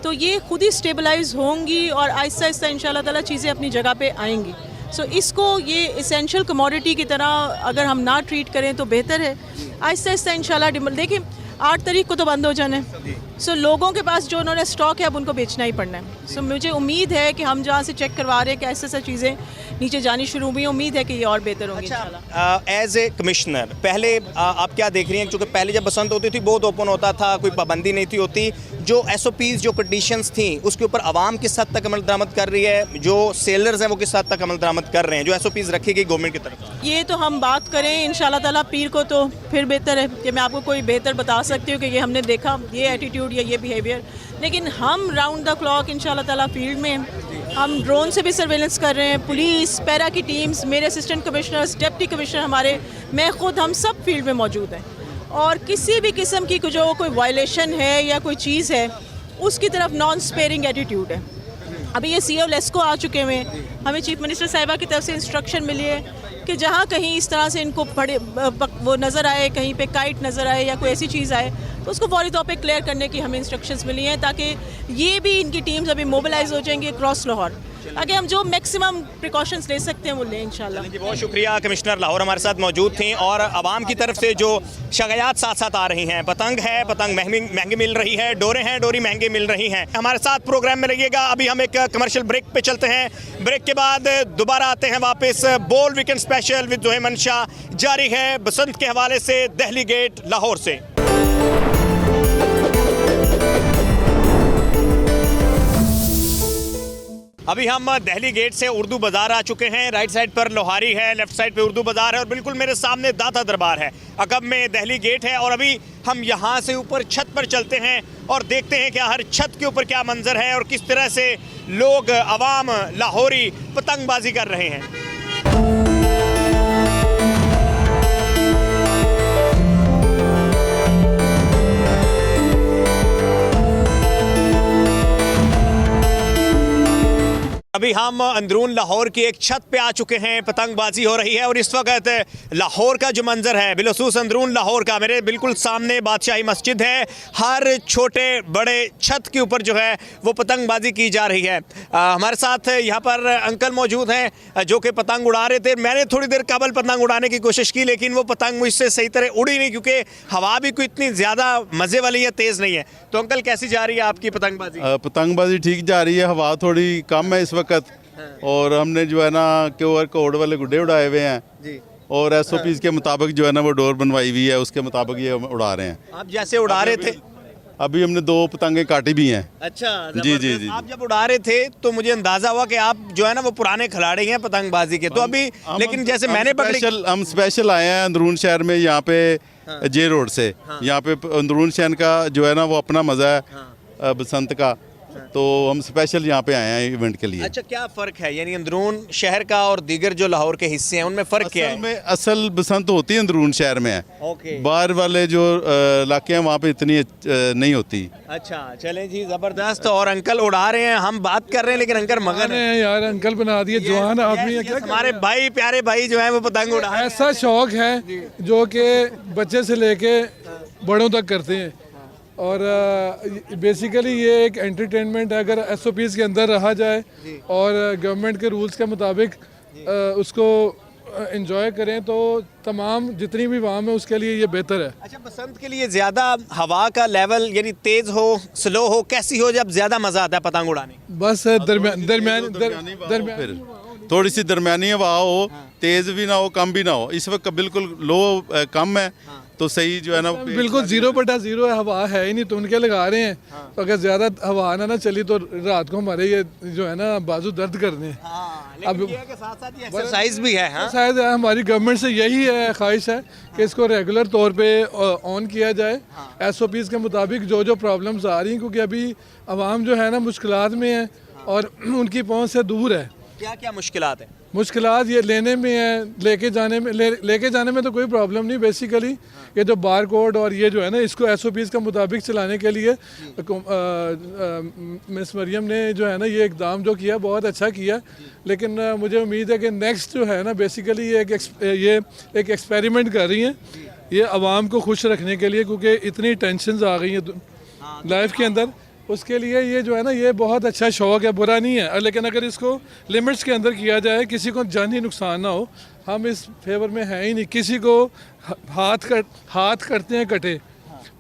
तो ये खुद ही स्टेबलाइज होंगी और आहिस्ता आहिस्ता इंशाल्लाह ताला चीज़ें अपनी जगह पे आएंगी। सो इसको ये इसेंशियल कमोडिटी की तरह अगर हम ना ट्रीट करें तो बेहतर है। आहिस्ता आहिस्ता इंशाल्लाह देखिए 8 तारीख को तो बंद हो जाना है, सो लोगों के पास जो उन्होंने स्टॉक है अब उनको बेचना ही पड़ना है। सो मुझे उम्मीद है कि हम जहाँ से चेक करवा रहे हैं कि ऐसे ऐसे चीज़ें नीचे जानी शुरू हुई, उम्मीद है कि ये और बेहतर होंगी इंशाल्लाह। एज ए कमिश्नर पहले आप क्या देख रही हैं, क्योंकि पहले जब बसंत होती थी बहुत ओपन होता था, कोई पाबंदी नहीं थी होती, जो SOPs जो कंडीशंस थी उसके ऊपर आवाम किस हद तक अमल दरामद कर रही है, जो सेलर्स हैं वो किस हद तक अमल दरामद कर रहे हैं, जो SOPs रखी गई गवर्नमेंट की तरफ? ये तो हम बात करें इंशाल्लाह ताला पीर को, तो फिर बेहतर है कि मैं आपको कोई बेहतर बता सकती हूँ कि ये हमने देखा, ये एटीट्यूड या ये बिहेवियर, लेकिन हम राउंड द क्लॉक इंशाल्लाह ताला फील्ड में हम ड्रोन से भी सर्वेलेंस कर रहे हैं, पुलिस, पैरा की टीम्स, मेरे असिस्टेंट कमिश्नर्स, डिप्टी कमिश्नर हमारे, मैं खुद, हम सब फील्ड में मौजूद हैं, और किसी भी किस्म की जो कोई वायलेशन है या कोई चीज़ है उसकी तरफ नॉन स्पेयरिंग एटीट्यूड है। अभी ये CO लेस्को आ चुके हुए हैं, हमें चीफ मिनिस्टर साहिबा की तरफ से इंस्ट्रक्शन मिली है कि जहाँ कहीं इस तरह से इनको बड़े वो नज़र आए, कहीं पे काइट नज़र आए या कोई ऐसी चीज़ आए तो उसको फौरी तौर पे क्लियर करने की हमें इंस्ट्रक्शंस मिली हैं, ताकि ये भी इनकी टीम्स अभी मोबिलाइज हो जाएंगी अक्रॉस लाहौर, ताकि हम जो मैक्सिमम प्रिकॉशंस ले सकते हैं वो लें इंशाल्लाह। जी बहुत शुक्रिया। कमिश्नर लाहौर हमारे साथ मौजूद थी और आवाम की तरफ से जो शकायत साथ साथ आ रही हैं, पतंग है, पतंग महंगी मिल रही है, डोरे हैं, डोरी महंगी मिल रही हैं। हमारे साथ प्रोग्राम में रहिएगा। अभी हम एक कमर्शियल ब्रेक पे चलते हैं, ब्रेक के बाद दोबारा आते हैं वापस। बोल वीकेंड स्पेशल विद जोहे मंशा जारी है बसंत के हवाले से दिल्ली गेट लाहौर से। अभी हम दिल्ली गेट से उर्दू बाज़ार आ चुके हैं। राइट साइड पर लोहारी है, लेफ्ट साइड पे उर्दू बाज़ार है और बिल्कुल मेरे सामने दाता दरबार है। अकब में दिल्ली गेट है और अभी हम यहाँ से ऊपर छत पर चलते हैं और देखते हैं क्या हर छत के ऊपर क्या मंजर है और किस तरह से लोग अवाम लाहौरी पतंगबाजी कर रहे हैं। अभी हम अंदरून लाहौर की एक छत पे आ चुके हैं, पतंगबाजी हो रही है और इस वक्त लाहौर का जो मंजर है, बिलखसूस अंदरून लाहौर का, मेरे बिल्कुल सामने बादशाही मस्जिद है। हर छोटे बड़े छत के ऊपर जो है वो पतंगबाजी की जा रही है। हमारे साथ यहाँ पर अंकल मौजूद हैं जो कि पतंग उड़ा रहे थे। मैंने थोड़ी देर कबल पतंग उड़ाने की कोशिश की लेकिन वो पतंग मुझसे सही तरह उड़ी नहीं, क्योंकि हवा भी कोई इतनी ज़्यादा मज़े वाली है, तेज़ नहीं है। तो अंकल कैसी जा रही है आपकी पतंगबाजी? पतंगबाजी ठीक जा रही है, हवा थोड़ी कम है इस वक्त और हमने जो है ना QR कोड वाले गुड्डे उड़ाए हुए हैं जी। और SOPs के मुताबिक जो है ना वो डोर बनवाई हुई है, उसके मुताबिक ये उड़ा रहे हैं। आप जैसे उड़ा रहे थे अभी हमने 2 पतंगे काटी भी हैं। अच्छा जी जी जी। आप जब उड़ा रहे थे तो मुझे अंदाजा हुआ कि आप जो है ना वो पुराने खिलाड़ी हैं पतंगबाजी के। तो अभी लेकिन जैसे मैंने हम स्पेशल आए हैं अंदरून शहर में, यहाँ पे जे रोड से। यहाँ पे अंदरून शहर का जो है ना वो अपना मज़ा है बसंत का, तो हम स्पेशल यहाँ पे आए हैं इवेंट के लिए। अच्छा क्या फ़र्क है यानी अंदरून शहर का और दीगर जो लाहौर के हिस्से हैं उनमें फ़र्क क्या है? असल बसंत होती है अंदरून शहर में है, बाहर वाले जो इलाके हैं वहाँ पे इतनी नहीं होती। अच्छा चलें जी, ज़बरदस्त। और अंकल उड़ा रहे हैं, हम बात कर रहे हैं लेकिन अंकल मगन है यार। अंकल बना दिए जवान आदमी है। हमारे भाई प्यारे भाई जो है वो पतंग उड़ा, ऐसा शौक है जो कि बच्चे से लेके बड़ों तक करते हैं और बेसिकली ये एक एंटरटेनमेंट है। अगर SOPs के अंदर रहा जाए और गवर्नमेंट के रूल्स के मुताबिक उसको एंजॉय करें तो तमाम जितनी भी वाम है उसके लिए ये बेहतर है। अच्छा बसंत के लिए ज़्यादा हवा का लेवल यानी तेज़ हो, स्लो हो, कैसी हो जब ज़्यादा मज़ा आता है पतंग उड़ाने? बस दरमियानी थोड़ी सी दरमियानी हवा हो, तेज़ भी ना हो कम भी ना हो। इस वक्त बिल्कुल लो कम है तो सही जो है ना बिल्कुल 0/0 हवा है ही नहीं, तो उनके लगा रहे हैं। तो अगर ज़्यादा हवा ना चली तो रात को हमारे ये जो है ना बाजू दर्द करने हैं। अब एक्सरसाइज भी है। शायद हमारी गवर्नमेंट से यही है, ख्वाहिश है कि इसको रेगुलर तौर पे ऑन किया जाए SOPs के मुताबिक। जो जो प्रॉब्लम्स आ रही हैं क्योंकि अभी आवाम जो है ना मुश्किलात में है और उनकी पहुँच से दूर है। क्या क्या मुश्किलात है? मुश्किलात ये लेने में है, लेके जाने में तो कोई प्रॉब्लम नहीं। बेसिकली ये जो बार कोड और ये जो है ना इसको SOPs का मुताबिक चलाने के लिए मिस मरियम ने जो है ना ये इकदाम जो किया बहुत अच्छा किया। लेकिन मुझे उम्मीद है कि नेक्स्ट जो है ना बेसिकली ये एक एक्सपेरिमेंट कर रही हैं ये आवाम को खुश रखने के लिए, क्योंकि इतनी टेंशन्स आ गई हैं लाइफ के अंदर। उसके लिए ये जो है ना ये बहुत अच्छा शौक़ है, बुरा नहीं है। लेकिन अगर इसको लिमिट्स के अंदर किया जाए, किसी को जानी नुकसान ना हो, हम इस फेवर में हैं ही नहीं। किसी को हाथ करते हैं कटे,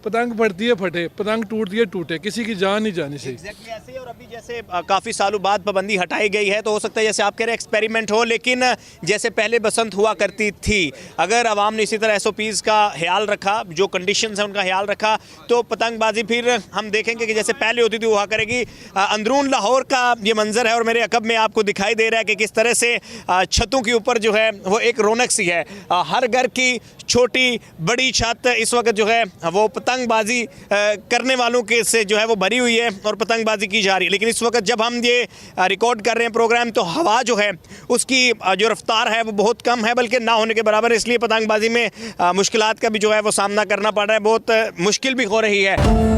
पतंग फटती है फटे, पतंग टूटती है टूटे, किसी की जान नहीं जानी चाहिए। एग्जैक्टली ऐसे ही। और अभी जैसे काफ़ी सालों बाद पाबंदी हटाई गई है तो हो सकता है जैसे आप कह रहे हैं एक्सपेरिमेंट हो, लेकिन जैसे पहले बसंत हुआ करती थी अगर आवाम ने इसी तरह SOPs का ख्याल रखा, जो कंडीशंस हैं उनका ख्याल रखा, तो पतंगबाजी फिर हम देखेंगे कि जैसे पहले होती थी हुआ करेगी। अंदरून लाहौर का ये मंजर है और मेरे अकब में आपको दिखाई दे रहा है कि किस तरह से छतों के ऊपर जो है वो एक रौनक सी है। हर घर की छोटी बड़ी छत इस वक्त जो है वो पतंगबाजी करने वालों के से जो है वो भरी हुई है और पतंगबाजी की जा रही है। लेकिन इस वक्त जब हम ये रिकॉर्ड कर रहे हैं प्रोग्राम तो हवा जो है उसकी जो रफ्तार है वो बहुत कम है, बल्कि ना होने के बराबर है। इसलिए पतंगबाजी में मुश्किलात का भी जो है वो सामना करना पड़ रहा है, बहुत मुश्किल भी हो रही है।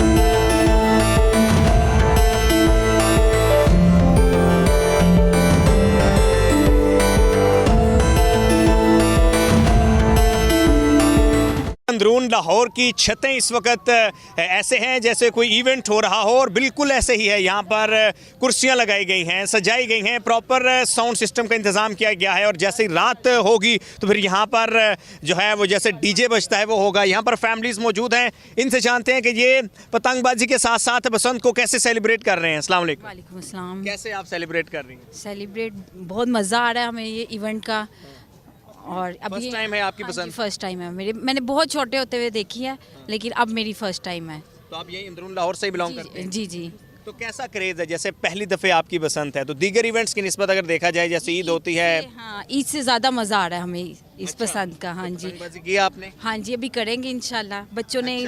अंदरून लाहौर की छतें इस वक्त ऐसे हैं जैसे कोई इवेंट हो रहा हो, और बिल्कुल ऐसे ही है। यहाँ पर कुर्सियाँ लगाई गई हैं, सजाई गई हैं, प्रॉपर साउंड सिस्टम का इंतज़ाम किया गया है। और जैसे ही रात होगी तो फिर यहाँ पर जो है वो जैसे डीजे बजता है वो होगा। यहाँ पर फैमिलीज़ मौजूद हैं, इनसे जानते हैं कि ये पतंगबाजी के साथ साथ बसंत को कैसे सेलिब्रेट कर रहे हैं। अस्सलाम वालेकुम। वालेकुम अस्सलाम। कैसे आप सेलिब्रेट कर रही हैं? सेलिब्रेट बहुत मज़ा आ रहा है हमें ये इवेंट का। और अब फर्स्ट टाइम है आपकी पसंद? फर्स्ट टाइम है मैंने बहुत छोटे होते हुए देखी है, लेकिन अब मेरी फर्स्ट टाइम है। तो आप यही अंदरून लाहौर से ही बिलोंग करते हैं? जी जी। तो कैसा क्रेज़ है? जैसे पहली दफ़े आपकी बसंत है, तो दीगर इवेंट्स की निस्बत अगर देखा जाए, जैसे ईद होती है। हाँ, ईद से ज़्यादा मज़ा आ रहा है हमें इस पसंद का। हाँ जी। किया आपने? हाँ जी, अभी करेंगे इंशाल्लाह। बच्चों ने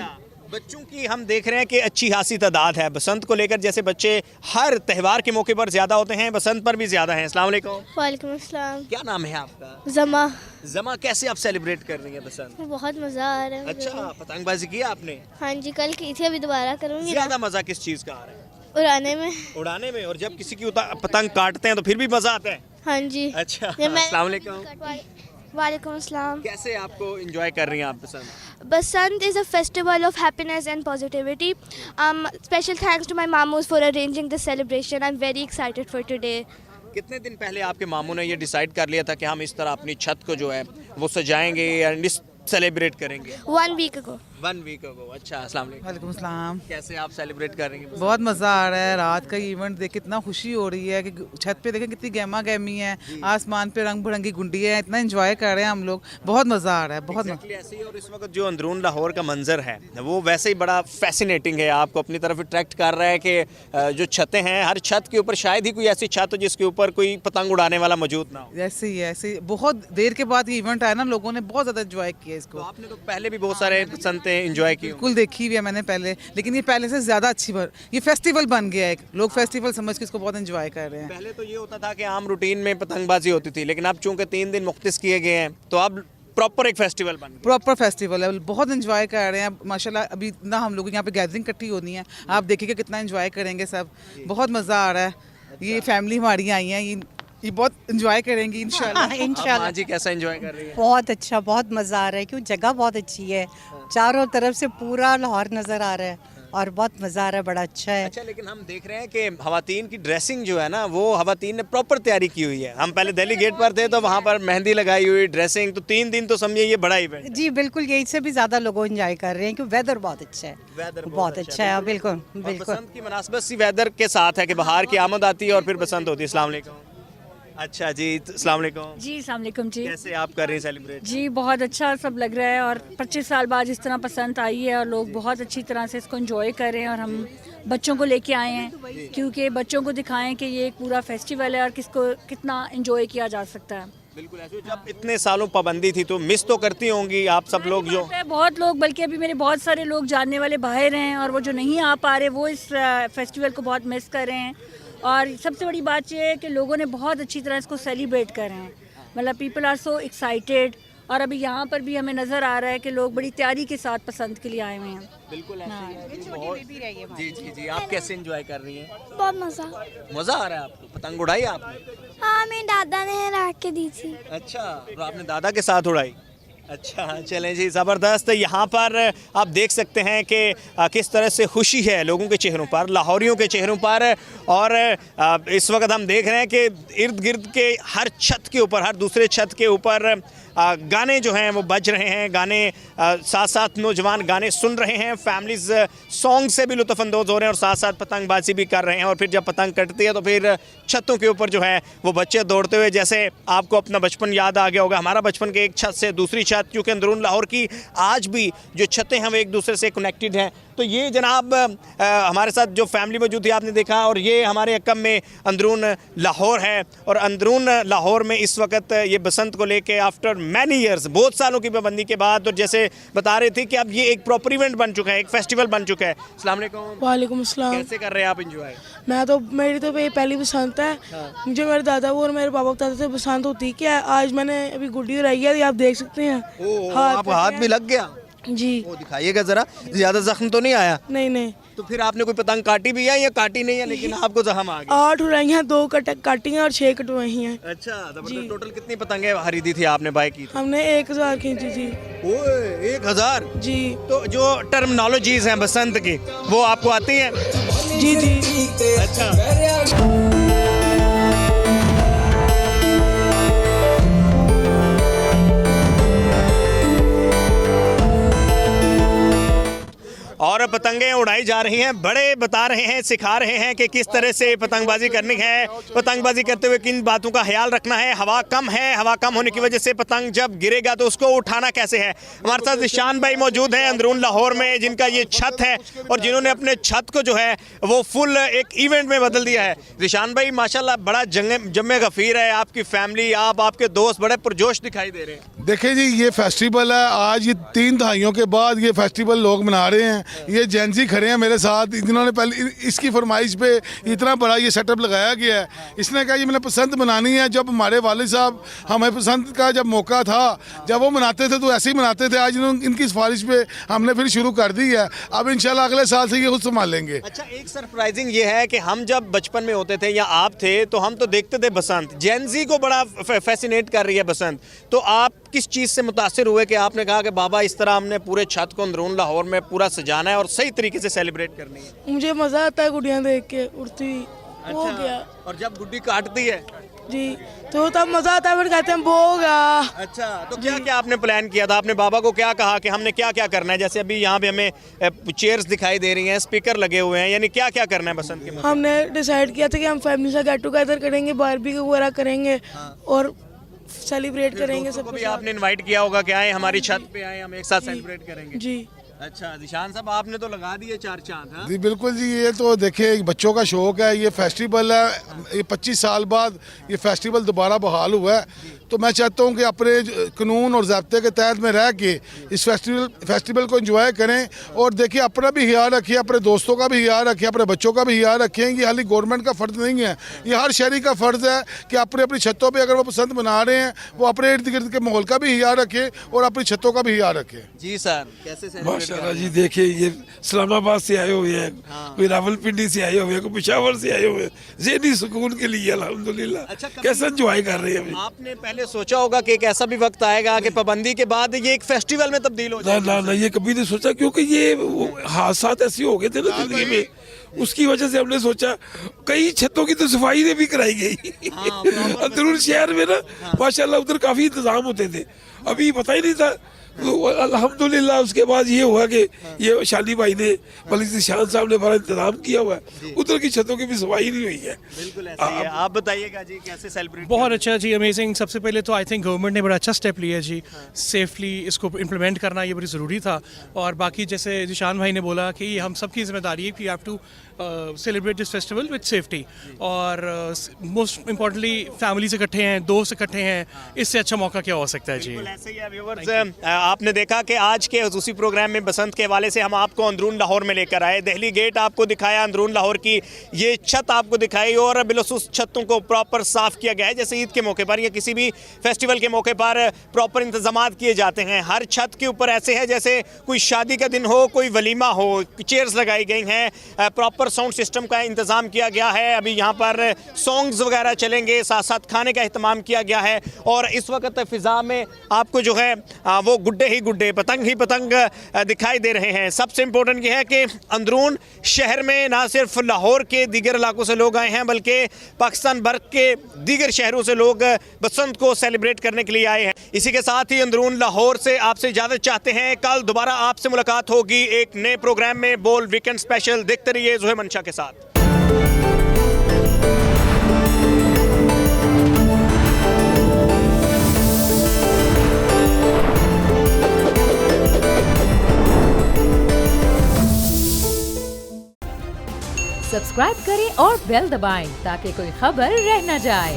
बच्चों की हम देख रहे हैं कि अच्छी खासी तादाद है बसंत को लेकर। जैसे बच्चे हर त्यौहार के मौके पर ज़्यादा होते हैं, बसंत पर भी ज़्यादा हैं। अस्सलाम वालेकुम। वालेकुम अस्सलाम। क्या नाम है आपका? जमा। जमा, कैसे आप सेलिब्रेट कर रही हैं बसंत? बहुत मज़ा आ रहा है। अच्छा, पतंगबाजी की आपने? हाँ जी, कल की थी, अभी दोबारा करूँगी। ज़्यादा मज़ा किस चीज़ का आ रहा है? उड़ाने में। उड़ाने में। और जब किसी की पतंग काटते हैं तो फिर भी मज़ा आता है? हाँ जी। अच्छा, अस्सलाम वालेकुम। वालेकुम अस्सलाम। कैसे आपको एंजॉय कर रही हैं आप बसंत? Basant is a festival of happiness and positivity. Special thanks to my mamus for arranging this celebration. I'm very excited for today. कितने दिन पहले आपके मामू ने ये डिसाइड कर लिया था कि हम इस तरह अपनी छत को जो है वो सजाएंगे या सेलिब्रेट करेंगे? 1 week ago. 1 week ago। अच्छा, अस्सलाम वालेकुम सलाम। कैसे आप सेलिब्रेट कर रही हैं? बहुत मज़ा आ रहा है। रात का इवेंट देख के इतना खुशी हो रही है कि छत पे देखें कितनी गहमा गहमी है, आसमान पे रंग बिरंगी गुंडियाँ हैं, इतना एंजॉय कर रहे हैं हम लोग। बहुत मज़ा आ रहा है, बहुत ऐसे ही। और इस वक्त जो अंदरून लाहौर का मंजर है वो वैसे ही बड़ा फैसिनेटिंग है, आपको अपनी तरफ अट्रैक्ट कर रहा है कि जो छतें हैं, हर छत के ऊपर शायद ही कोई ऐसी छत हो जिसके ऊपर कोई पतंग उड़ाने वाला मौजूद ना हो। ऐसे ही ऐसे ही। बहुत देर के बाद ये इवेंट आया ना, लोगों ने बहुत ज़्यादा एंजॉय किया इसको। आपने तो पहले भी बहुत सारे बसंतें एंजॉय की? बिल्कुल, देखी हुई है मैंने पहले, लेकिन ये पहले से ज़्यादा अच्छी ये फेस्टिवल बन गया है। लोग फेस्टिवल समझ के इसको बहुत एंजॉय कर रहे हैं। पहले तो ये होता था कि आम रूटीन में पतंगबाजी होती थी, लेकिन अब चूंकि 3 दिन मुख्तस किए गए हैं तो अब प्रॉपर एक फेस्टिवल बन गया। प्रॉपर फेस्टिवल है, बहुत एंजॉय कर रहे हैं माशाल्लाह। अभी ना हम लोग यहाँ पे गैदरिंग इकट्ठी होनी है, आप देखिएगा कितना एंजॉय करेंगे सब। बहुत मज़ा आ रहा है। ये फैमिली हमारी आई है, ये बहुत एंजॉय करेंगी इंशाल्लाह। इंशाल्लाह। जी, कैसा एंजॉय कर रही है? बहुत अच्छा, बहुत मज़ा आ रहा है, क्यों जगह बहुत अच्छी है, चारों तरफ से पूरा लाहौर नज़र आ रहा है और बहुत मज़ा आ रहा है, बड़ा अच्छा है। अच्छा, लेकिन हम देख रहे हैं कि ख़वातीन की ड्रेसिंग जो है ना, वो ख़वातीन ने प्रॉपर तैयारी की हुई है। हम पहले दिल्ली गेट पर थे तो वहाँ पर मेहंदी लगाई हुई, ड्रेसिंग, तो 3 दिन तो समझिए ये बड़ा इवेंट। जी बिल्कुल, यही से भी ज़्यादा लोग एंजॉय कर रहे हैं क्योंकि वेदर बहुत अच्छा है। वेदर बहुत अच्छा है, बिल्कुल बिल्कुल। बसंत की मुनासबत सी वेदर के साथ है कि बाहर की आमद आती है और फिर बसंत होती है। अस्सलाम वालेकुम। अच्छा जी, अस्सलाम वालेकुम। जी अस्सलाम वालेकुम जी। कैसे आप कर रही हैं सेलिब्रेट? जी बहुत अच्छा सब लग रहा है, और 25 साल बाद इस तरह पसंद आई है और लोग बहुत अच्छी तरह से इसको एंजॉय कर रहे हैं। और हम बच्चों को लेके आए हैं क्योंकि बच्चों को दिखाएं कि ये एक पूरा फेस्टिवल है और किसको कितना एंजॉय किया जा सकता है। बिल्कुल ऐसे। जब इतने सालों पाबंदी थी तो मिस तो करती होंगी आप सब लोग? जो बहुत लोग, बल्कि अभी मेरे बहुत सारे लोग जानने वाले बाहर हैं और वो जो नहीं आ पा रहे वो इस फेस्टिवल को बहुत मिस कर रहे हैं। और सबसे बड़ी बात यह है कि लोगों ने बहुत अच्छी तरह इसको सेलिब्रेट कर रहे हैं, मतलब पीपल आर सो एक्साइटेड। और अभी यहाँ पर भी हमें नज़र आ रहा है कि लोग बड़ी तैयारी के साथ पसंद के लिए आए हुए हैं। बिल्कुल जी जी जी। आप कैसे एंजॉय कर रही हैं? बहुत मज़ा। मज़ा आ रहा है आपको? पतंग उड़ाई आपने? हाँ, मेरे दादा ने ला के दी थी। अच्छा, तो आपने दादा के साथ उड़ाई? अच्छा, चलें जी, ज़बरदस्त। यहाँ पर आप देख सकते हैं कि किस तरह से खुशी है लोगों के चेहरों पर, लाहौरियों के चेहरों पर। और इस वक्त हम देख रहे हैं कि इर्द गिर्द के हर छत के ऊपर, हर दूसरे छत के ऊपर गाने जो हैं वो बज रहे हैं। गाने साथ साथ नौजवान गाने सुन रहे हैं, फैमिलीज़ सॉन्ग से भी लुत्फ़अंदोज़ हो रहे हैं और साथ साथ पतंगबाजी भी कर रहे हैं। और फिर जब पतंग कटती है तो फिर छतों के ऊपर जो है वो बच्चे दौड़ते हुए, जैसे आपको अपना बचपन याद आ गया होगा, हमारा बचपन के एक छत से दूसरी छत, क्योंकि अंदरून लाहौर की आज भी जो छतें हैं वो एक दूसरे से कनेक्टेड हैं। तो ये जनाब हमारे साथ जो फैमिली मौजूद थी आपने देखा, और ये हमारे अकम में अंदरून लाहौर है। और अंदरून लाहौर में इस वक्त ये बसंत को लेके आफ्टर मैनी ईयर्स, बहुत सालों की पाबंदी के बाद, और जैसे बता रहे थे कि अब ये एक प्रॉपर इवेंट बन चुका है, एक फेस्टिवल बन चुका है। अस्सलाम वालेकुम। वालेकुम अस्सलाम। कैसे कर रहे हैं आप एंजॉय? मेरी तो ये पहली बसंत है। मुझे मेरे दादा और मेरे पापा बताते थे बसंत होती क्या है। आज मैंने अभी गुड्डी उड़ाई है, आप देख सकते हैं। हाथ भी लग गया? जी। वो दिखाइएगा जरा, ज्यादा जख्म तो नहीं आया? नहीं नहीं। तो फिर आपने कोई पतंग काटी भी है या काटी नहीं है लेकिन आपको जख्म आ गया? 8 उड़ाई हैं, 2 काटी हैं और 6 कटवाई हैं। अच्छा, तो टोटल कितनी पतंगें खरीदी थी आपने, बाय की थी? हमने 1000 खींची थी। ओए 1000? जी। तो जो टर्मिनोलॉजीज हैं बसंत की वो आपको आती हैं? जी जी। अच्छा। और पतंगें उड़ाई जा रही हैं, बड़े बता रहे हैं, सिखा रहे हैं कि किस तरह से पतंगबाजी करनी है, पतंगबाजी करते हुए किन बातों का ख्याल रखना है। हवा कम है, हवा कम होने की वजह से पतंग जब गिरेगा तो उसको उठाना कैसे है। हमारे साथ निशान भाई मौजूद हैं अंदरून लाहौर में, जिनका ये छत है और जिन्होंने अपने छत को जो है वो फुल एक इवेंट में बदल दिया है। निशान भाई माशाल्लाह बड़ा जम्मे गफीर है, आपकी फैमिली, आपके दोस्त बड़े पुरजोश दिखाई दे रहे हैं। देखिए जी, ये फेस्टिवल है, आज ये 3 दहाइयों के बाद ये फेस्टिवल लोग मना रहे हैं। ये जेंजी खड़े हैं मेरे साथ, जिन्होंने पहले इसकी फरमाइश पे इतना बड़ा ये सेटअप लगाया गया है। इसने कहा ये मैंने पसंद मनानी है। जब हमारे वालिद साहब हमें पसंद का जब मौका था, जब वो मनाते थे तो ऐसे ही मनाते थे। आज इनकी सिफारिश पे हमने फिर शुरू कर दी है। अब इंशाल्लाह अगले साल से ये खुद संभाल लेंगे। अच्छा, एक सरप्राइजिंग ये है कि हम जब बचपन में होते थे या आप थे तो हम तो देखते थे बसंत, जेंजी को बड़ा फैसिनेट कर रही है बसंत। तो आप किस चीज़ से मुतासिर हुए कि आपने कहा कि बाबा इस तरह हमने पूरे छत को अंदरून लाहौर में पूरा सजाना है और सही तरीके से सेलिब्रेट करनी है? मुझे मज़ा आता है गुड़ियाँ देख के उड़ती। हो गया। और जब गुड्डी काटती है जी तो तब मज़ा आता है, फिर कहते हैं बोगा। अच्छा, तो क्या क्या आपने प्लान किया था? आपने बाबा को क्या कहा कि हमने क्या क्या करना है? जैसे अभी यहाँ पे हमें चेयर्स दिखाई दे रही हैं, स्पीकर लगे हुए हैं, यानी क्या क्या करना है बसंत के मौके? हमने डिसाइड किया था कि हम फैमिली से गेट टुगेदर करेंगे, बारबेक्यू वगैरह करेंगे और सेलिब्रेट करेंगे सब कुछ। आपने इनवाइट किया होगा कि आए हमारी छत पे आए, हम एक साथ सेलिब्रेट करेंगे। जी। अच्छा निशान साहब, आपने तो लगा दिए 4 चांद। हाँ? जी बिल्कुल जी, ये तो देखिए बच्चों का शौक है, ये फेस्टिवल है, ये 25 साल बाद ये फेस्टिवल दोबारा बहाल हुआ है। तो मैं चाहता हूँ कि अपने कानून और ज़ाब्ते के तहत में रह के इस फेस्टिवल को एंजॉय करें। और देखिए अपना भी ख्याल रखिए, अपने दोस्तों का भी ख्याल रखिए, अपने बच्चों का भी ख्याल रखें। ये खाली गवर्नमेंट का फ़र्ज़ नहीं है, ये हर शहरी का फ़र्ज़ है कि अपने अपनी छतों पर अगर वो पसंद मना रहे हैं, वो अपने इर्द गिर्द के माहौल का भी ख्याल रखें और अपनी छतों का भी ख्याल रखें। जी सर, कैसे? माशाल्लाह जी, देखिए ये इस्लामाबाद से आए हुए हैं, कोई रावलपिंडी से आए हुए हैं, कोई पेशावर से आए हुए हैं, ज़हनी सुकून के लिए अल्हम्दुलिल्लाह। अच्छा, कैसे एंजॉय कर रहे हैं? आपने पहले सोचा होगा कि एक ऐसा भी वक्त आएगा कि पाबंदी के बाद ये एक फेस्टिवल में तब्दील हो जाए? ना, ये कभी नहीं सोचा, क्योंकि ये हादसात ऐसे हो गए थे ना जिंदगी में, उसकी वजह से हमने सोचा। कई छतों की तो सफाई भी कराई गई अंदरून शहर में ना, माशाल्लाह उधर काफ़ी इंतजाम होते थे, अभी पता ही नहीं था। तो अल्हम्दुलिल्लाह उसके बाद ये हुआ कि ये शाली भाई ने, मलिक निशान साहब ने बड़ा इंतजाम किया हुआ है, उधर की छतों की भी सफाई नहीं हुई है। बिल्कुल ऐसा ही है। आप बताइएगा जी कैसे सेलिब्रेट? बहुत अच्छा जी, अमेजिंग। सबसे पहले तो आई थिंक गवर्नमेंट ने बड़ा अच्छा स्टेप लिया जी, सेफली इसको इम्प्लीमेंट करना ये बड़ी ज़रूरी था। और बाकी जैसे निशान भाई ने बोला कि हम सबकी जिम्मेदारी है कि have to celebrate this festival with safety. और मोस्ट इम्पॉर्टेंटली फैमिली से इकट्ठे हैं, दोस्त इकट्ठे हैं, इससे अच्छा मौका क्या हो सकता है जी। ऐसे ही है व्यूअर्स, आपने देखा कि आज के उसी प्रोग्राम में बसंत के हवाले से हम आपको अंदरून लाहौर में लेकर आए। दिल्ली गेट आपको दिखाया, अंदरून लाहौर की ये छत आपको दिखाई और बिलखुसूस छतों को प्रॉपर साफ़ किया गया है। जैसे ईद के मौके पर या किसी भी फेस्टिवल के मौके पर प्रॉपर इंतजाम किए जाते हैं। हर छत के ऊपर ऐसे है जैसे कोई शादी का दिन हो, कोई वलीमा हो, चेयर्स लगाई गई हैं, प्रॉपर साउंड सिस्टम का इंतज़ाम किया गया है। अभी यहाँ पर सॉन्ग्स वगैरह चलेंगे, साथ साथ खाने का अहतमाम किया गया है। और इस वक्त फ़िज़ा में आपको जो है वो गुड्डे ही गुड्डे, पतंग ही पतंग दिखाई दे रहे हैं। सबसे इम्पोर्टेंट ये है कि अंदरून शहर में ना सिर्फ लाहौर के दीगर इलाकों से लोग आए हैं, बल्कि पाकिस्तान भर के दीगर शहरों से लोग बसंत को सेलिब्रेट करने के लिए आए हैं। इसी के साथ ही अंदरून लाहौर से आपसे इजाज़त चाहते हैं। कल दोबारा आपसे मुलाकात होगी एक नए प्रोग्राम में, बोल वीकेंड स्पेशल। देखते रहिए ज़ोहे मंशा के साथ। सब्सक्राइब करें और बेल दबाएं ताकि कोई खबर रह न जाए।